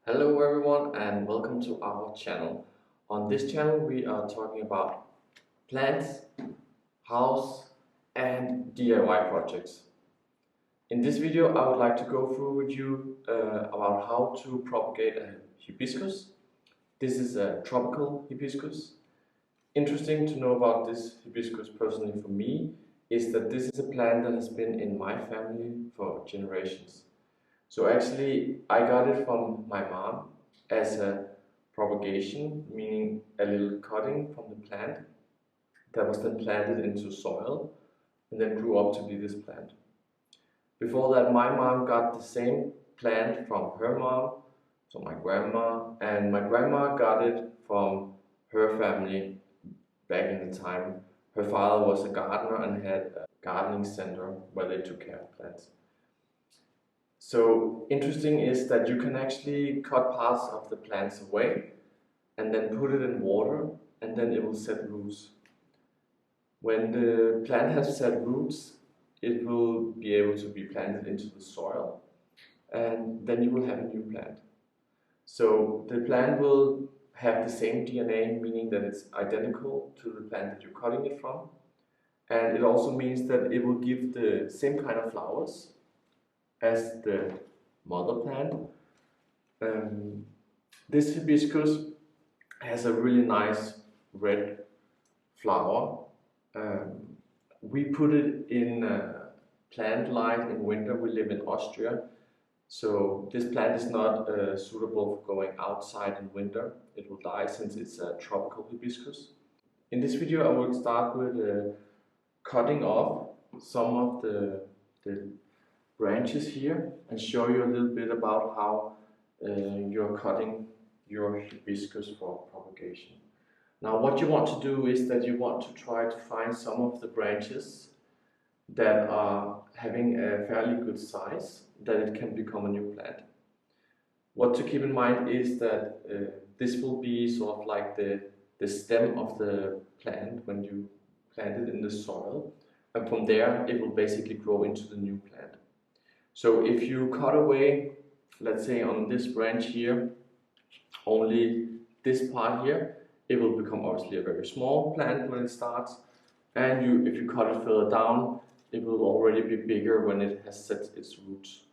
Hello everyone and welcome to our channel. On this channel we are talking about plants, house and DIY projects. In this video I would like to go through with you about how to propagate a hibiscus. This is a tropical hibiscus. Interesting to know about this hibiscus personally for me is that this is a plant that has been in my family for generations. So actually I got it from my mom as a propagation, meaning a little cutting from the plant that was then planted into soil and then grew up to be this plant. Before that, my mom got the same plant from her mom, so my grandma, and my grandma got it from her family back in the time. Her father was a gardener and had a gardening center where they took care of plants. So interesting is that you can actually cut parts of the plants away and then put it in water and then it will set roots. When the plant has set roots, it will be able to be planted into the soil and then you will have a new plant. So the plant will have the same DNA, meaning that it's identical to the plant that you're cutting it from. And it also means that it will give the same kind of flowers as the mother plant. This hibiscus has a really nice red flower. We put it in plant light in winter. We live in Austria, so this plant is not suitable for going outside in winter. It will die since it's a tropical hibiscus. In this video I will start with cutting off some of the branches here and show you a little bit about how you're cutting your hibiscus for propagation. Now what you want to do is that you want to try to find some of the branches that are having a fairly good size that it can become a new plant. What to keep in mind is that this will be sort of like the stem of the plant when you plant it in the soil, and from there it will basically grow into the new plant. So if you cut away, let's say on this branch here, only this part here, it will become obviously a very small plant when it starts, and if you cut it further down, it will already be bigger when it has set its roots.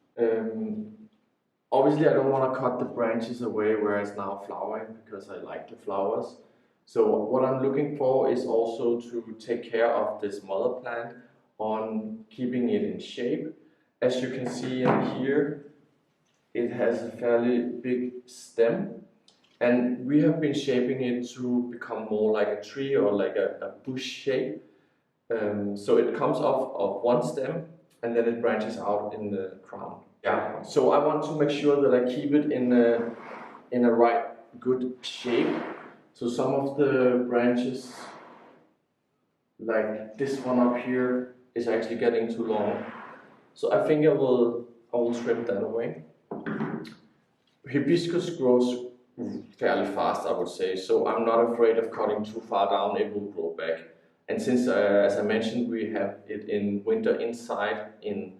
Obviously I don't want to cut the branches away where it's now flowering because I like the flowers. So what I'm looking for is also to take care of this mother plant on keeping it in shape. As you can see in here, it has a fairly big stem, and we have been shaping it to become more like a tree or like a bush shape. So it comes off of one stem and then it branches out in the crown. Yeah. So I want to make sure that I keep it in a right good shape. So some of the branches, like this one up here, is actually getting too long. So I think I will trim that away. Hibiscus grows fairly fast, I would say, so I'm not afraid of cutting too far down. It will grow back. And since, as I mentioned, we have it in winter inside in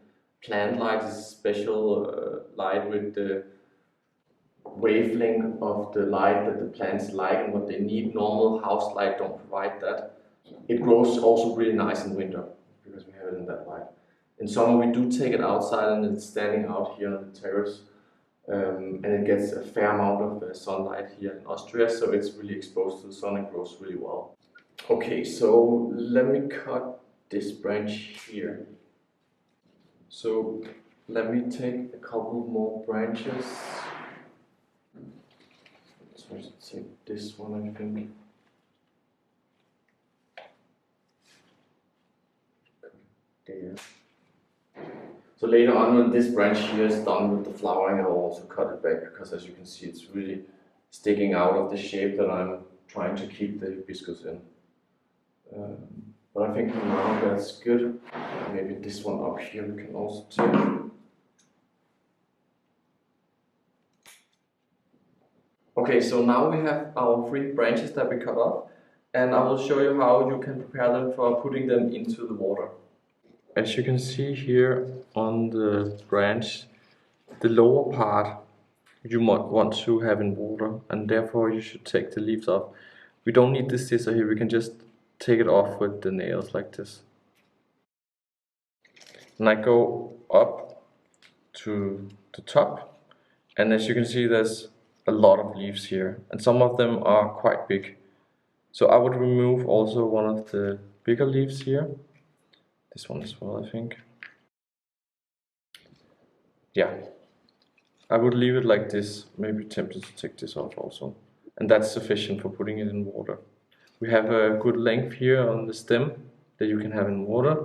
plant light, this special light with the wavelength of the light that the plants like and what they need. Normal house light don't provide that. It grows also really nice in winter because we have it in that light. In summer we do take it outside and it's standing out here on the terrace, and it gets a fair amount of sunlight here in Austria, so it's really exposed to the sun and grows really well. Okay, so let me cut this branch here. So let me take a couple more branches. So let's take this one, I think. There. So later on, when this branch here is done with the flowering, I will also cut it back because, as you can see, it's really sticking out of the shape that I'm trying to keep the hibiscus in. But I think for now that's good. Maybe this one up here we can also take. Okay, so now we have our 3 branches that we cut off, and I will show you how you can prepare them for putting them into the water. As you can see here on the branch, the lower part you might want to have in water, and therefore you should take the leaves off. We don't need this scissor here, we can just take it off with the nails like this. And I go up to the top, and as you can see there's a lot of leaves here, and some of them are quite big. So I would remove also one of the bigger leaves here. This one as well, I think. Yeah, I would leave it like this, maybe tempted to take this off also. And that's sufficient for putting it in water. We have a good length here on the stem that you can have in water.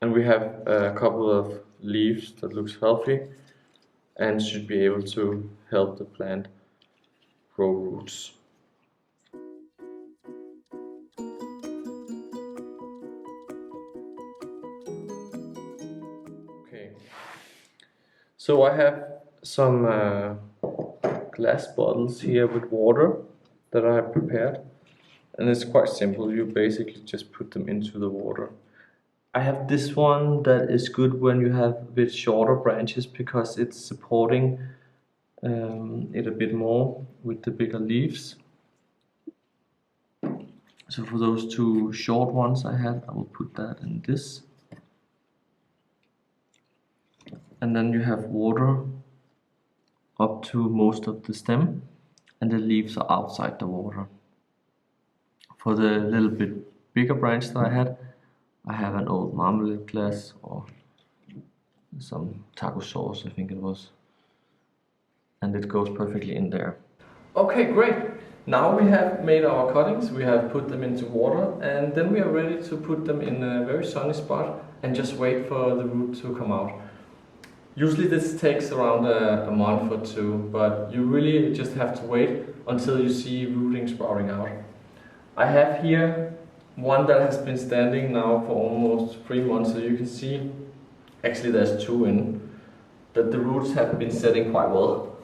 And we have a couple of leaves that looks healthy and should be able to help the plant grow roots. Okay, so I have some glass bottles here with water that I have prepared, and it's quite simple. You basically just put them into the water. I have this one that is good when you have a bit shorter branches because it's supporting it a bit more with the bigger leaves. So for those two short ones I had, I will put that in this. And then you have water up to most of the stem, and the leaves are outside the water. For the little bit bigger branch that I have an old marmalade glass or some taco sauce, I think it was. And it goes perfectly in there. Okay, great. Now we have made our cuttings, we have put them into water, and then we are ready to put them in a very sunny spot and just wait for the root to come out. Usually this takes around a month or two, but you really just have to wait until you see rooting sprouting out. I have here one that has been standing now for almost 3 months, so you can see, actually there's two in, that the roots have been setting quite well,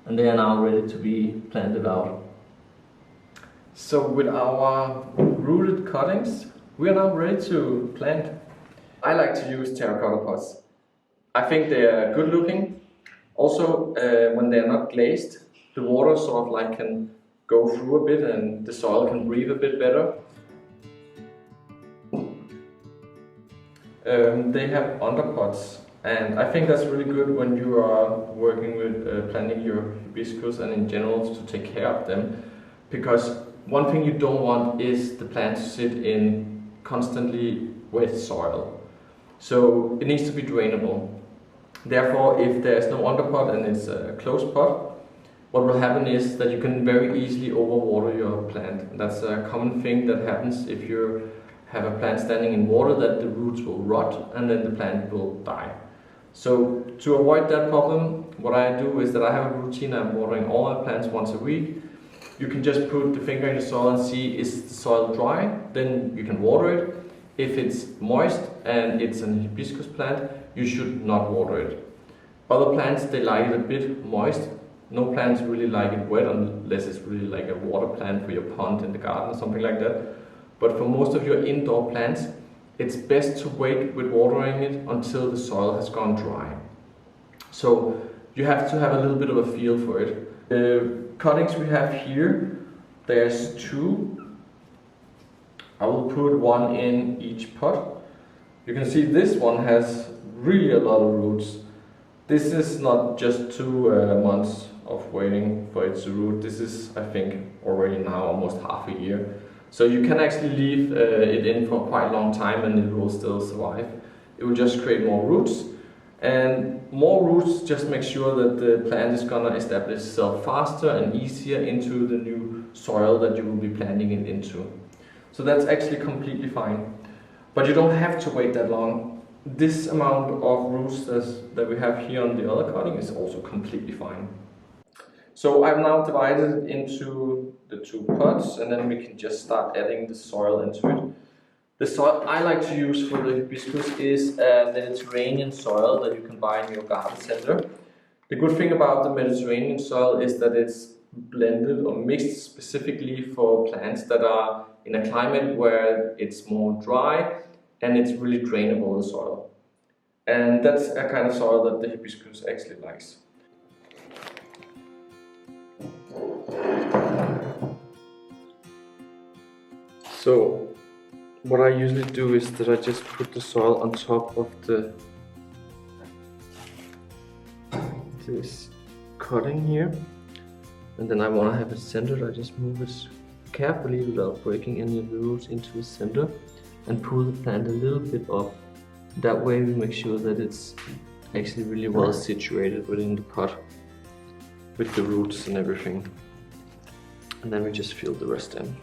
and they are now ready to be planted out. So with our rooted cuttings, we are now ready to plant. I like to use terracotta pots. I think they are good looking. Also, when they are not glazed, the water sort of like can go through a bit and the soil can breathe a bit better. They have underpots, and I think that's really good when you are working with planting your hibiscus and in general to take care of them, because one thing you don't want is the plant to sit in constantly wet soil. So it needs to be drainable. Therefore, if there's no underpot and it's a closed pot, what will happen is that you can very easily overwater your plant. That's a common thing that happens if you have a plant standing in water, that the roots will rot and then the plant will die. So to avoid that problem, what I do is that I have a routine. I'm watering all my plants once a week. You can just put the finger in the soil and see, is the soil dry? Then you can water it. If it's moist and it's an hibiscus plant, you should not water it. Other plants, they like it a bit moist. No plants really like it wet unless it's really like a water plant for your pond in the garden or something like that. But for most of your indoor plants, it's best to wait with watering it until the soil has gone dry. So you have to have a little bit of a feel for it. The cuttings we have here, there's two. I will put one in each pot. You can see this one has really a lot of roots. This is not just 2 months of waiting for it to root. This is, I think, already now almost half a year. So you can actually leave it in for quite a long time and it will still survive. It will just create more roots. And more roots just make sure that the plant is gonna establish itself faster and easier into the new soil that you will be planting it into. So that's actually completely fine. But you don't have to wait that long. This amount of roots that we have here on the other cutting is also completely fine. So I've now divided it into the 2 pots, and then we can just start adding the soil into it. The soil I like to use for the hibiscus is a Mediterranean soil that you can buy in your garden center. The good thing about the Mediterranean soil is that it's blended or mixed specifically for plants that are in a climate where it's more dry and it's really drainable, the soil. And that's a kind of soil that the hibiscus actually likes. So what I usually do is that I just put the soil on top of this cutting here, and then I want to have it centered. I just move it carefully without breaking any of the roots into the center and pull the plant a little bit up. That way we make sure that it's actually really well situated within the pot with the roots and everything. And then we just fill the rest in.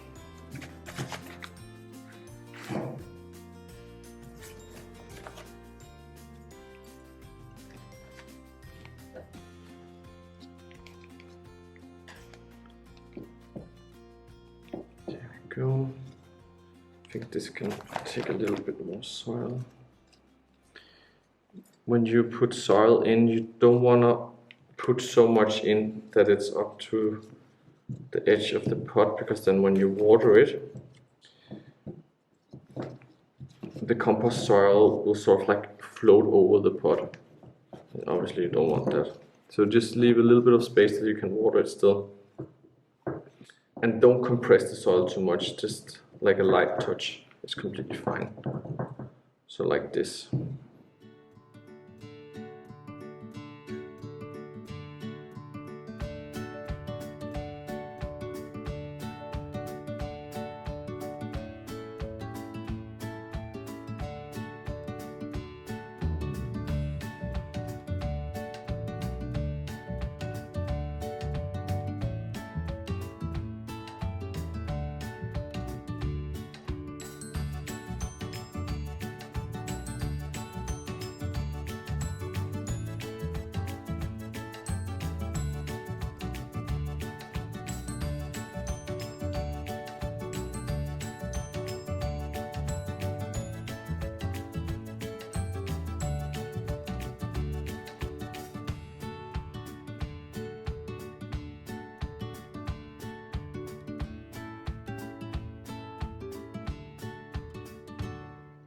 Go. I think this can take a little bit more soil. When you put soil in, you don't want to put so much in that it's up to the edge of the pot, because then when you water it, the compost soil will sort of like float over the pot. And obviously you don't want that. So just leave a little bit of space that you can water it still. And don't compress the soil too much, just like a light touch is completely fine. So like this.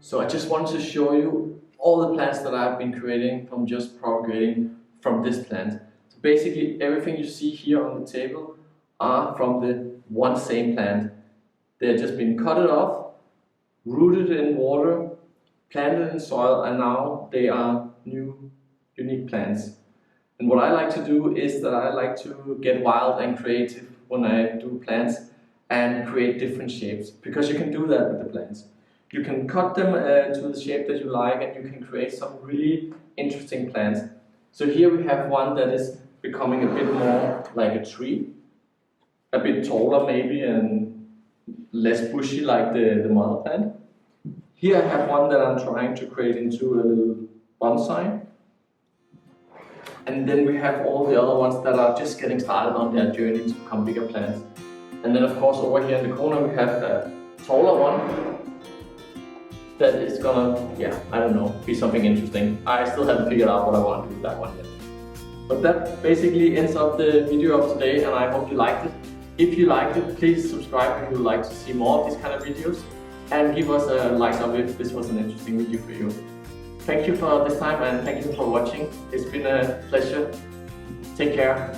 So I just wanted to show you all the plants that I've been creating from just propagating from this plant. So basically everything you see here on the table are from the one same plant. They've just been cut it off, rooted in water, planted in soil, and now they are new, unique plants. And what I like to do is that I like to get wild and creative when I do plants and create different shapes, because you can do that with the plants. You can cut them to the shape that you like, and you can create some really interesting plants. So here we have one that is becoming a bit more like a tree, a bit taller maybe and less bushy like the mother plant. Here I have one that I'm trying to create into a little bonsai. And then we have all the other ones that are just getting started on their journey to become bigger plants. And then of course over here in the corner we have a taller one that is gonna, I don't know, be something interesting. I still haven't figured out what I want to do with that one yet. But that basically ends up the video of today, and I hope you liked it. If you liked it, please subscribe if you would like to see more of these kind of videos, and give us a like up if this was an interesting video for you. Thank you for this time, and thank you for watching. It's been a pleasure. Take care.